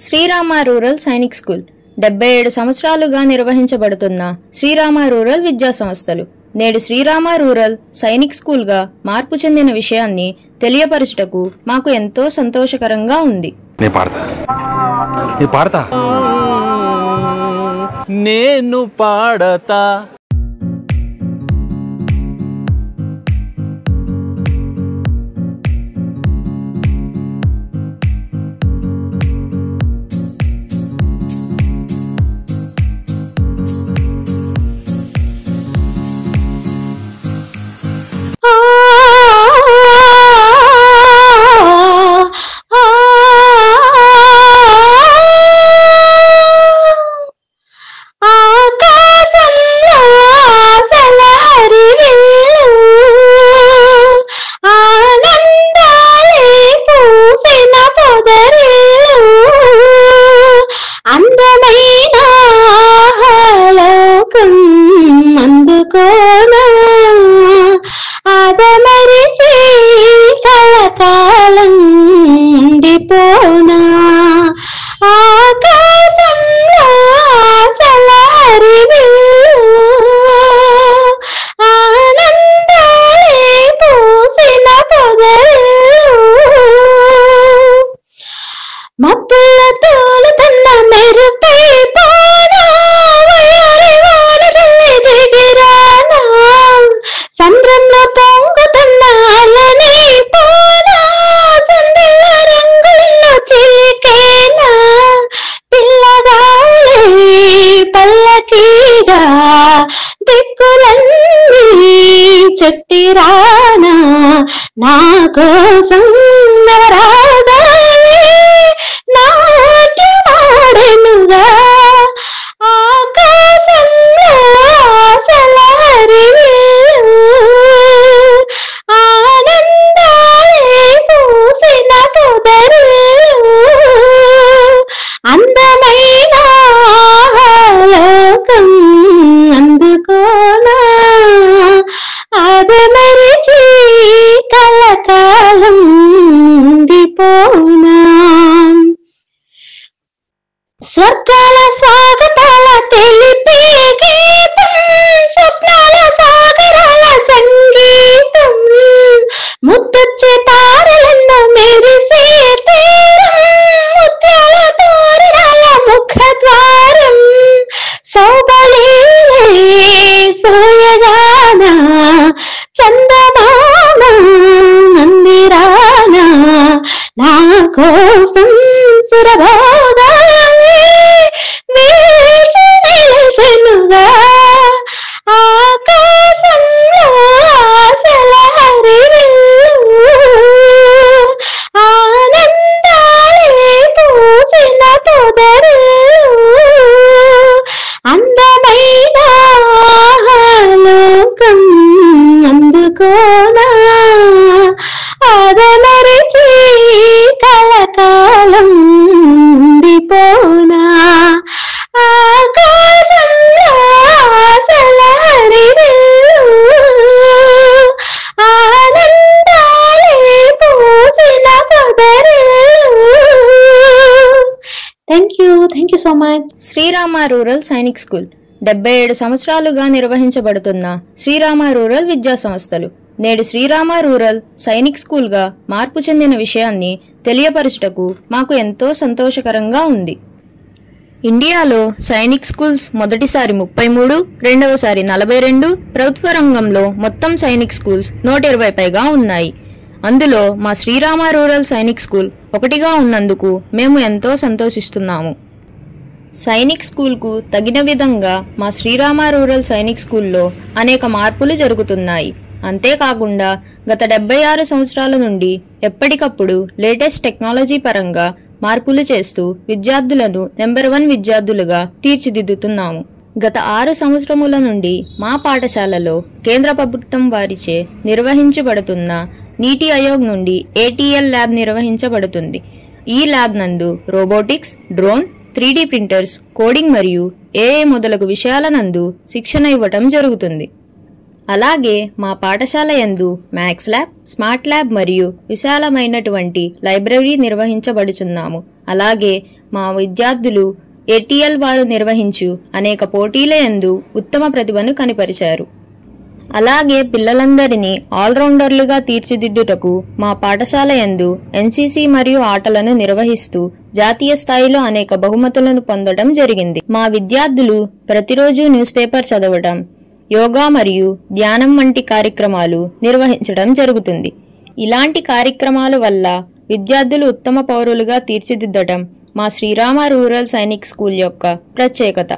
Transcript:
Srirama rural Sainik school 77 సంవత్సరాలుగా నిర్వహించబడుతున్న Srirama rural విద్యా సంస్థలు నేడు శ్రీరామ రూరల్ సైనిక్ స్కూల్గా మార్పు చెందిన విషయాన్ని తెలియపరచుటకు మాకు ఎంతో సంతోషకరంగా ఉంది. నేను పాడతా చెట్టిరానా నా కోసం నవరాగాలే నాట్యమాడెనుగా ఆకాశంలో ఆశల హరివిల్లు ఆనందాలే పూసిన పొదరిల్లు అందమైన లోకం అందుకోనా అదమరిచి కలకాలం ఉండిపోనా స్వర్గాల స్వాగతాల తెలిపే గీతం స్వప్నాల సాగరాల సంగీతం ముద్దొచ్చే తారలెన్నో మెరిసే తీరం ముత్యాల తోరణాల ముఖద్వారం సౌబలీలే సోయగాన చందమామ మందిరాన నా కోసం సురభోగాలే వేచి నిలిచెనుగా ఆకాశంలో ఆశల హరివిల్లు ఆనందాలే పూసిన పొదరిల్లు అందమైన లోకం అందుకోనా అదమరిచి కలకాలం ఉండిపోనా ఆకాశంలో ఆశల హరివిల్లు ఆనందాలే పూసిన పొదరిల్లు. Thank you so much. Srirama rural Sainik school 77 సంవత్సరాలుగా నిర్వహించబడుతున్న శ్రీరామ రూరల్ విద్యా సంస్థలు నేడు శ్రీరామ రూరల్ సైనిక్ స్కూల్గా మార్పు చెందిన విషయాన్ని తెలియపరచుటకు మాకు ఎంతో సంతోషకరంగా ఉంది. ఇండియాలో సైనిక్ స్కూల్స్ మొదటిసారి 33, రెండవసారి 42, ప్రభుత్వ రంగంలో మొత్తం సైనిక్ స్కూల్స్ 120 పైగా ఉన్నాయి. అందులో మా శ్రీరామ రూరల్ సైనిక్ స్కూల్ ఒకటిగా ఉన్నందుకు మేము ఎంతో సంతోషిస్తున్నాము. సైనిక్ స్కూల్కు తగిన విధంగా మా శ్రీరామ రూరల్ సైనిక్ స్కూల్లో అనేక మార్పులు జరుగుతున్నాయి. అంతేకాకుండా గత 76 సంవత్సరాల నుండి ఎప్పటికప్పుడు లేటెస్ట్ టెక్నాలజీ పరంగా మార్పులు చేస్తూ విద్యార్థులను నెంబర్ 1 విద్యార్థులుగా తీర్చిదిద్దుతున్నాము. గత 6 సంవత్సరముల నుండి మా పాఠశాలలో కేంద్ర ప్రభుత్వం వారిచే నిర్వహించబడుతున్న నీతి ఆయోగ్ నుండి ATL ల్యాబ్ నిర్వహించబడుతుంది. ఈ ల్యాబ్ నందు robotics, drone, 3D printers, coding మరియు AI మొదలగు విషయాల నందు శిక్షణ ఇవ్వటం జరుగుతుంది. అలాగే మా పాఠశాల యందు మ్యాథ్స్ ల్యాబ్, స్మార్ట్ ల్యాబ్ మరియు విశాలమైనటువంటి లైబ్రరీ నిర్వహించబడుచున్నాము. అలాగే మా విద్యార్థులు ATL వారు నిర్వహించు అనేక పోటీల యందు ఉత్తమ ప్రతిభను కనిపరిచారు. అలాగే పిల్లలందరినీ ఆల్రౌండర్లుగా తీర్చిదిద్దుటకు మా పాఠశాల యందు NCC మరియు ఆటలను నిర్వహిస్తూ జాతీయ స్థాయిలో అనేక బహుమతులను పొందడం జరిగింది. మా విద్యార్థులు ప్రతిరోజు న్యూస్ పేపర్ చదవడం, యోగా మరియు ధ్యానం వంటి కార్యక్రమాలు నిర్వహించడం జరుగుతుంది. ఇలాంటి కార్యక్రమాల వల్ల విద్యార్థులు ఉత్తమ పౌరులుగా తీర్చిదిద్దడం మా శ్రీరామ రూరల్ సైనిక్ స్కూల్ యొక్క ప్రత్యేకత.